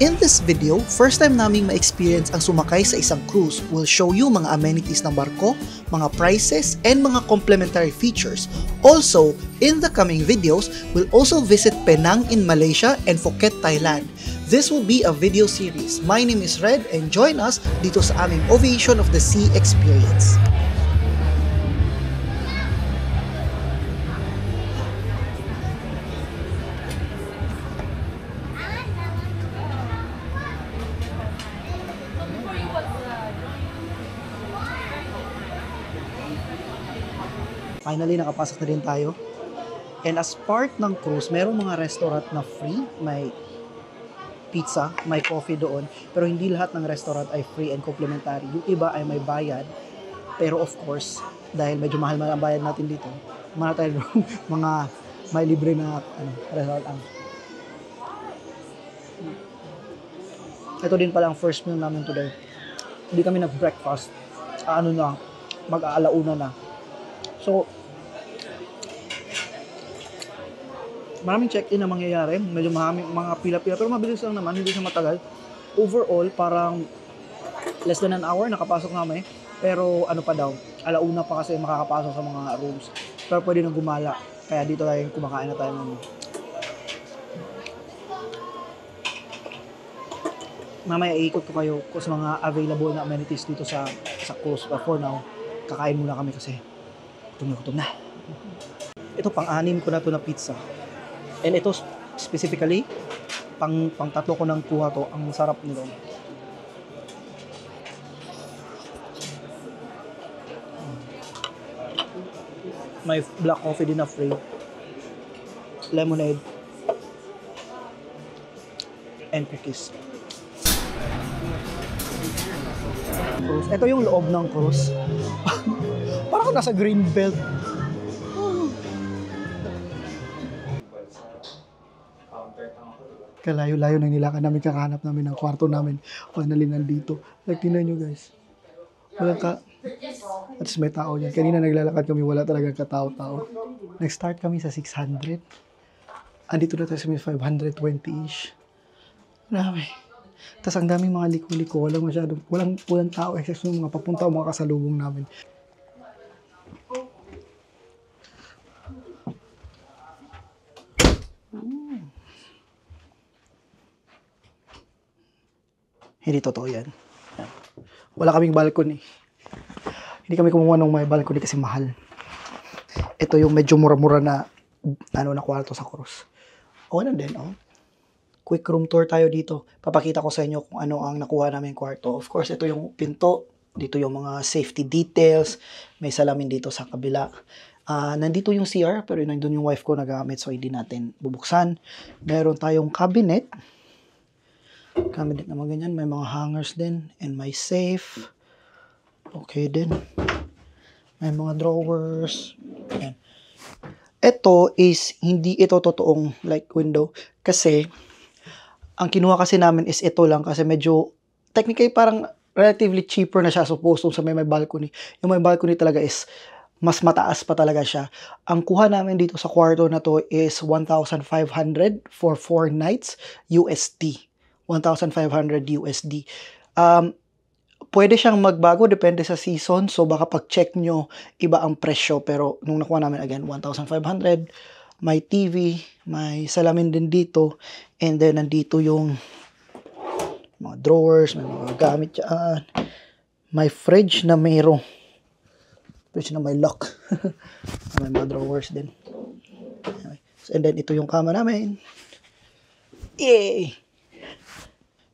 In this video, first time naming ma-experience ang sumakay sa isang cruise. We'll show you mga amenities ng barko, mga prices, and mga complementary features. Also, in the coming videos, we'll also visit Penang in Malaysia and Phuket, Thailand. This will be a video series. My name is Red and join us dito sa aming Ovation of the Sea experience. Finally, nakapasok na din tayo. And as part ng cruise, merong mga restaurant na free. May pizza, may coffee doon. Pero hindi lahat ng restaurant ay free and complimentary. Yung iba ay may bayad. Pero of course, dahil medyo mahal ang bayad natin dito, mga tayo mga may libre na restaurant ang. Ito din pala ang first meal namin today. Hindi kami nag-breakfast. Mag-aalauna na. So, maraming check-in na mangyayari. Medyo maraming mga pila-pila. Pero mabilis lang naman. Hindi siya matagal. Overall, parang less than an hour nakapasok namin. Pero ano pa daw, alauna pa kasi makakapasok sa mga rooms. Pero pwede nang gumala. Kaya dito tayo kumakain na tayo ng. Mamaya iikot ko kayo sa mga available na amenities dito sa cruise. But for now, kakain muna kami kasi gutom na. Ito pang-anim ko na to na pizza. And ito specifically, pang tatlo ko nang kuha to. Ang sarap nito. May black coffee din na free. Lemonade. And cookies. Ito yung loob ng cruise. Parang nasa Greenbelt. Kalayo-layo nang nilakad namin, kakahanap namin ng kwarto namin. Finally nandito. Tingnan nyo guys. At least may tao dyan. Kanina naglalakad kami, wala talagang katao-tao. Nag-start kami sa 600. Andito na tayo sa 520-ish. Marami. Tapos ang daming mga liko-liko. Walang tao except yung mga papunta o mga kasalubong namin. Hindi totoo yan. Wala kaming balcony. Hindi kami kumuha ng may balcony kasi mahal. Ito yung medyo mura-mura na na kwarto sa cruise. Okay na din, oh. Quick room tour tayo dito. Papakita ko sa inyo kung ano ang nakuha namin kwarto. Of course, ito yung pinto. Dito yung mga safety details. May salamin dito sa kabila. Nandito yung CR, pero nandun yung wife ko nagamit, so hindi natin bubuksan. Meron tayong cabinet. Cabinet naman ganyan. May mga hangers din. And may safe. Okay din. May mga drawers. Ayan. Ito is, hindi ito totoong like window. Kasi, ang kinuha kasi namin is ito lang. Kasi medyo, technically parang relatively cheaper na siya supposed sa may balcony. Yung may balcony talaga is, mas mataas pa talaga siya. Ang kuha namin dito sa kwarto na to is 1,500 for 4 nights USD. 1,500 USD. Pwede siyang magbago, depende sa season. So, baka pag-check nyo, iba ang presyo. Pero, nung nakuha namin, again, 1,500. May TV, may salamin din dito. And then, nandito yung mga drawers, may mga gamit dyan. May fridge na mayroong. Fridge na may lock. May mga drawers din. And then, ito yung kama namin. Yay!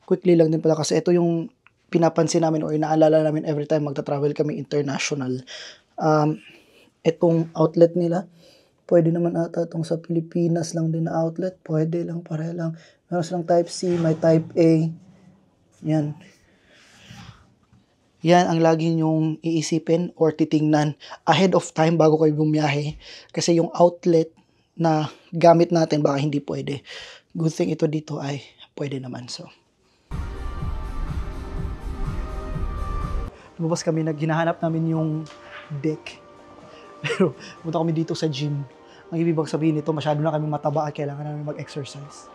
Quickly lang din pala kasi ito yung pinapansin namin o inaalala namin every time magta-travel kami international. Itong outlet nila, pwede naman ata itong sa Pilipinas lang din na outlet. Pwede lang, pareha lang. Meron silang type C, may type A. Yan. Yan ang lagi nyong iisipin or titingnan ahead of time bago kayo bumiyahe. Kasi yung outlet na gamit natin baka hindi pwede. Good thing ito dito ay pwede naman. So, lumabas kami, hinahanap namin yung deck. Pero, punta kami dito sa gym. Ang ibig sabihin nito, masyado na kami mataba at kailangan namin mag-exercise.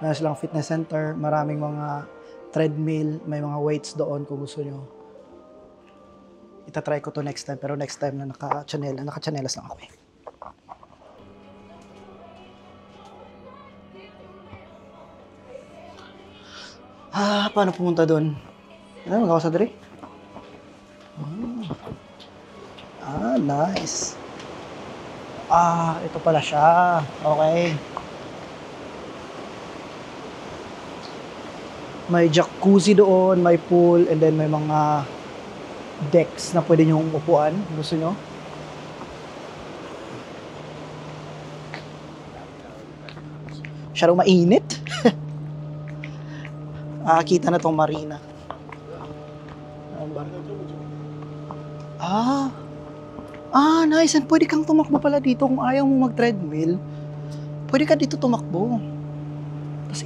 Meron silang fitness center, maraming mga treadmill, may mga weights doon kung gusto nyo. Itatry ko to next time, pero next time na naka-chanelas lang ako eh. Paano pumunta doon? Ano, magawa sa diri? Nice. Ito pala siya. Okay. May jacuzzi doon, may pool, and then may mga decks na pwede nyo upuan. Gusto nyo? Siya raw mainit. Kita na tong marina. Nice. And pwede kang tumakbo pala dito kung ayaw mo mag-treadmill. Pwede ka dito tumakbo. Tapos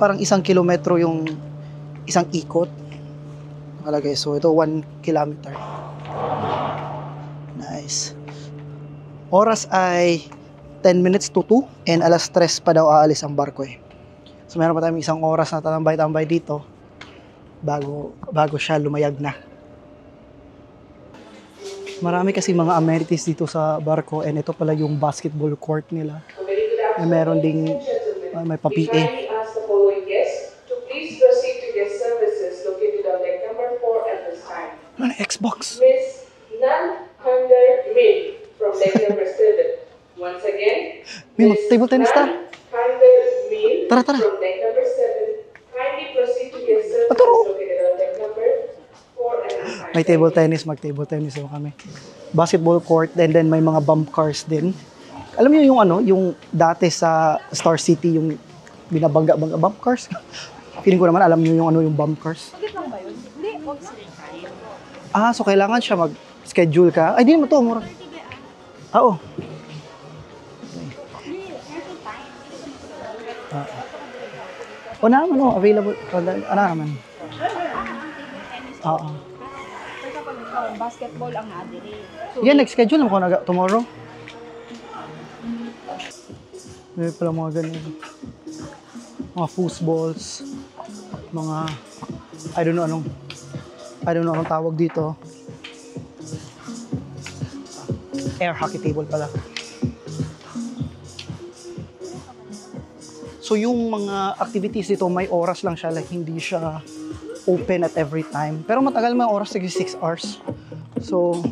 parang 1 kilometro yung isang ikot. Nakalagay. So, ito 1 kilometer. Nice. Oras ay 10 minutes to 2 and alas 3 pa daw aalis ang barko eh. So, meron pa tayong 1 oras na tatambay-tambay dito bago siya lumayag na. Marami kasi mga amenities dito sa barko and ito pala yung basketball court nila. Meron ding may pa-PA. Ano, Xbox? Miss Nan-Hunder Min from deck number 7. Once again, May table tennis ta. Nan-Hunder Min Tara. from deck number 7. Kindly proceed to your services located on deck number 4 and 5. May table tennis, mag-table tennis naman kami. Basketball court, and then may mga bump cars din. Alam niyo yung yung dati sa Star City, yung binabangga-bangga bump cars? Feeling ko naman, alam niyo yung bump cars. Bakit lang ba yun? Hindi, huwag sila. So kailangan siya mag-schedule ka. Ay, di mo to, mura. Oo. Naman, available. Naman. Oo. Pero kapag basketball ang nadiri. So, Yan, nag-schedule naman ko tomorrow. May pala mga ganyan. Mga foosballs. Mga, I don't know anong tawag dito. Air hockey table pala. So yung mga activities dito, may oras lang siya. Like, hindi siya open at every time. Pero matagal may oras, 6 hours. So,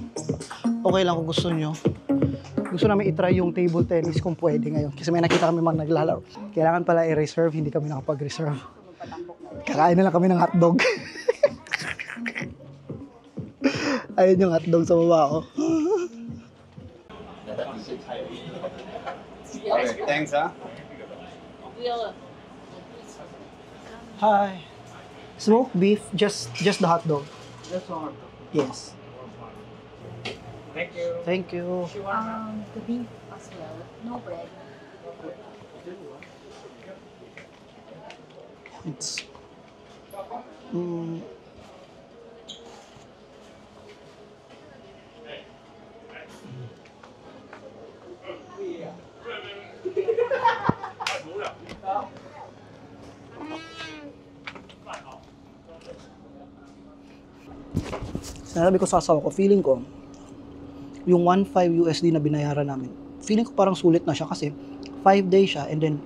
okay lang kung gusto nyo. Gusto namin itry yung table tennis kung pwede ngayon. Kasi may nakita kami mga naglalaro. Kailangan pala i-reserve, hindi kami nakapag-reserve. Kakain na lang kami ng hotdog. Ayun yung hotdog sa baba ko. Okay, thanks, huh? Hi. Smoked beef, just the hot dog. That's all. Yes. Thank you. Thank you. the beef as well. No bread. It's Sinabi ko sa asawa ko, feeling ko, yung 1.5 USD na binayaran namin, feeling ko parang sulit na siya kasi 5 days siya and then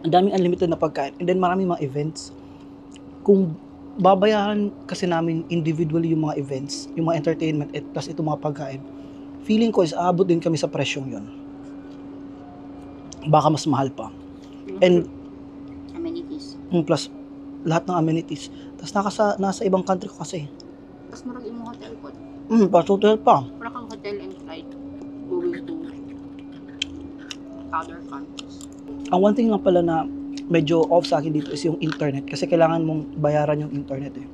ang daming unlimited na pagkain and then maraming mga events. Kung babayaran kasi namin individually yung mga events, yung mga entertainment at plus itong mga pagkain, feeling ko is aabot din kami sa presyong yun. Baka mas mahal pa. And Amenities. plus lahat ng amenities. Tapos nasa ibang country ko kasi. Tapos marag yung hotel po. Pa hotel pa. Para kang hotel and flight going to other countries. Ang one thing lang pala na medyo off sa akin dito is yung internet kasi kailangan mong bayaran yung internet eh.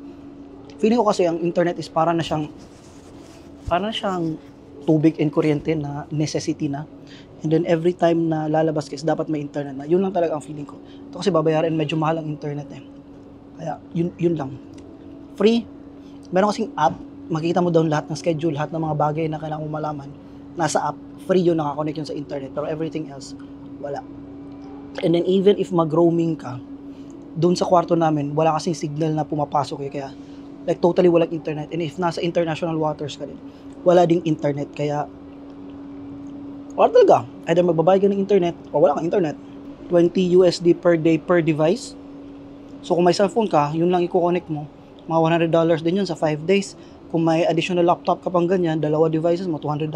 Feeling ko kasi ang internet is para na siyang tubig and kuryente na necessity na. And then every time na lalabas ka is dapat may internet na. Yun lang talaga ang feeling ko. Ito kasi babayaran medyo mahal ang internet eh. Kaya yun lang. Free. Meron kasing app, makikita mo down lahat ng schedule, lahat ng mga bagay na kailangan mo malaman. Nasa app, free yun, nakakonect yun sa internet. Pero everything else, wala. And then even if mag-roaming ka, doon sa kwarto namin, wala kasing signal na pumapasok eh, kaya like totally walang internet. And if nasa international waters ka din, wala ding internet, kaya wala talaga. Either magbabayad ka ng internet o wala kang internet. $20 per day per device. So kung may cellphone ka, yun lang i-connect mo. Mga $100 din yun sa 5 days. Kung may additional laptop ka pang ganyan, dalawa devices mo, $200.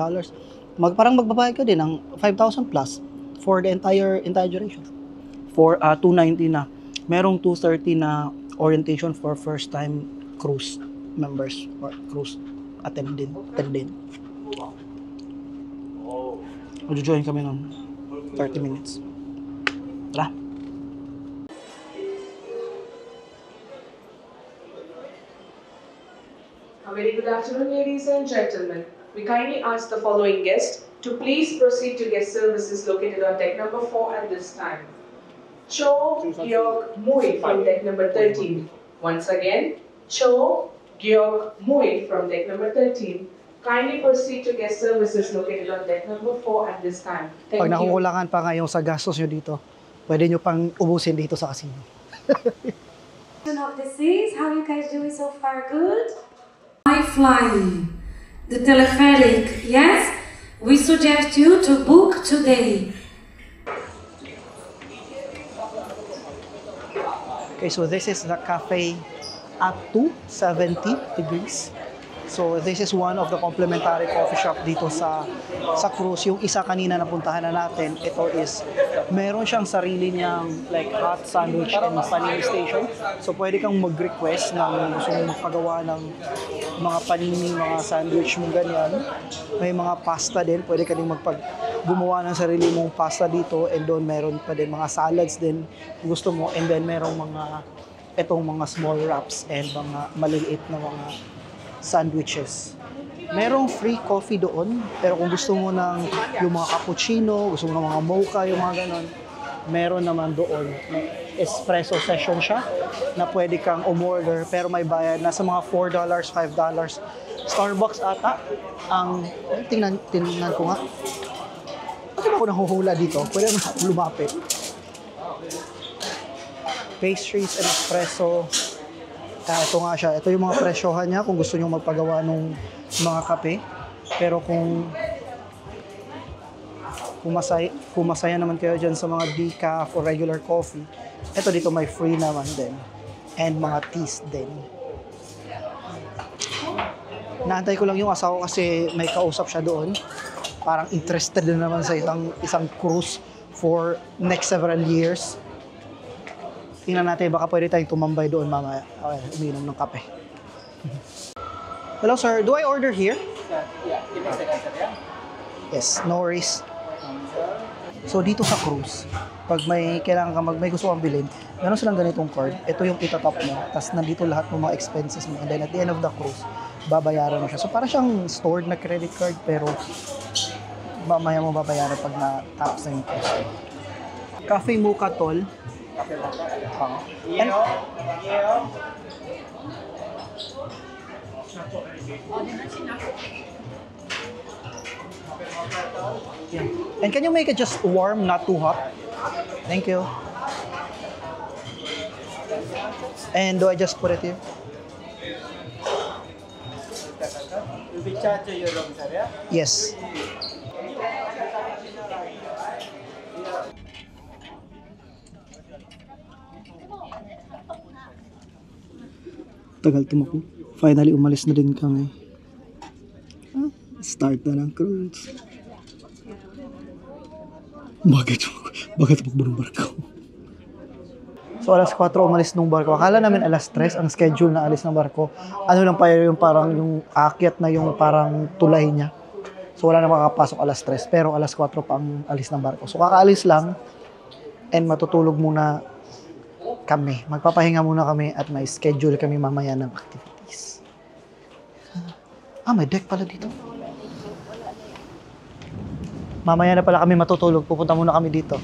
Parang magbabayad ka din ng 5,000 plus for the entire duration. For $290 na. Merong $230 na orientation for first time cruise members or cruise attendant. Mag-join kami ng 30 minutes. Tara. A very good afternoon, ladies and gentlemen. We kindly ask the following guests to please proceed to guest services located on deck number 4 at this time. Cho Georg Mui from deck number 13. Once again, Cho Georg Mui from deck number 13. Kindly proceed to guest services located on deck number 4 at this time. Thank Pag you. nakukulangan pa ngayon sa gastos nyo dito, pwede nyo pang ubusin dito sa casino. Of the seas, how you guys doing so far? Good? High flying, the telepheric, yes? We suggest you to book today. Okay, so this is the cafe at 270 degrees. So this is one of the complimentary coffee shop dito sa cruise. Yung isa kanina na puntahan na natin, ito is meron siyang sarili niyang like hot sandwich and panini station. So pwede kang mag-request ng gusto mong magpagawa ng mga panini, mga sandwich mong ganyan. May mga pasta din, pwede ka din gumawa ng sarili mong pasta dito, and doon meron pa din mga salads din kung gusto mo, and then merong itong mga small wraps and mga maliliit na mga sandwiches. Merong free coffee doon, pero kung gusto mo ng yung mga cappuccino, gusto mo ng mga mocha, yung mga ganon, meron naman doon. Espresso session siya na pwede kang umorder, pero may bayad. Nasa mga $4, $5. Starbucks ata. Tingnan ko nga. Bakit ba ako nahuhula dito? Pwede na lumapit. Pastries and espresso. Ito nga siya. Ito yung mga presyohan niya kung gusto nyo magpagawa ng mga kape. Pero kung masaya naman kayo dyan sa mga decaf or regular coffee, ito dito may free naman din. And mga teas din. Naantay ko lang yung asawa kasi may kausap siya doon. Parang interested na naman sa isang cruise for next several years. Tingnan natin, baka pwede tayong tumambay doon mamaya. Okay, uminom ng kape. Hello sir, do I order here? Yeah, give me a second, sir. Yeah. Yes, no worries. So dito sa cruise, pag may kailangan ka may gusto kang bilhin, meron silang ganitong card. Ito yung itatap mo, tapos nandito lahat ng mga expenses mo. And then at the end of the cruise, babayaran mo siya. So para siyang stored na credit card, pero mamaya mo babayaran pag na-taps na yung cruise. Cafe Mocha Tol. And, yeah. And can you make it just warm, not too hot? Thank you. And do I just put it here? You'll be charged to your room, sir. Yeah. Yes. Tagal tumakbo. Finally, umalis na din kami. Start na ng cruise. Bakit tumakbo ng barko? So, alas 4 umalis ng barko. Akala namin alas 3 ang schedule na alis ng barko. Ano lang pa yung parang yung akyat na yung parang tulay niya. So, wala na makakapasok alas 3. Pero alas 4 pa ang alis ng barko. So, kakaalis lang and matutulog muna kami. Magpapahinga muna kami at may schedule kami mamaya ng activities. May deck pala dito. Mamaya na pala kami matutulog. Pupunta muna kami dito.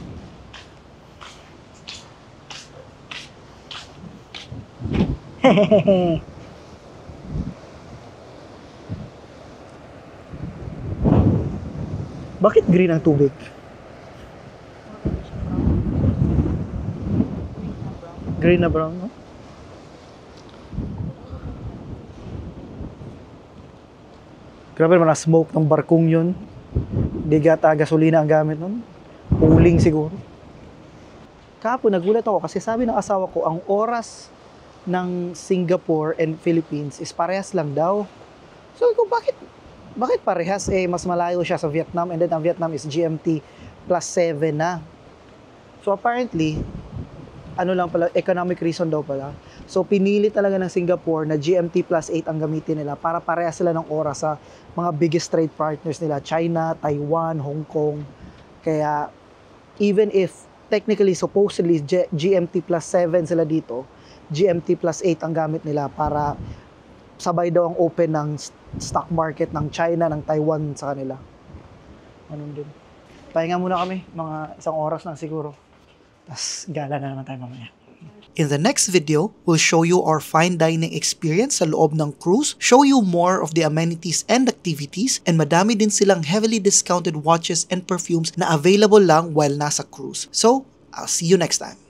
Bakit green ang tubig? green na brown, no? Grabe naman na smoke ng barkong yun. Di gata gasolina ang gamit nun. Uling siguro. Kahapon nagulat ako kasi sabi ng asawa ko ang oras ng Singapore and Philippines is parehas lang daw. So ko bakit parehas mas malayo siya sa Vietnam and then ang Vietnam is GMT plus 7 na. So apparently lang pala, economic reason daw pala. So pinili talaga ng Singapore na GMT plus 8 ang gamitin nila para parehas sila ng oras sa mga biggest trade partners nila, China, Taiwan, Hong Kong. Kaya even if technically, supposedly, GMT plus 7 sila dito, GMT plus 8 ang gamit nila para sabay daw ang open ng stock market ng China, ng Taiwan sa kanila. Ganun din. Pahinga muna kami, mga 1 oras na siguro. Tapos gala na naman tayo mamaya. In the next video, we'll show you our fine dining experience sa loob ng cruise, show you more of the amenities and activities, and madami din silang heavily discounted watches and perfumes na available lang while nasa cruise. So, I'll see you next time.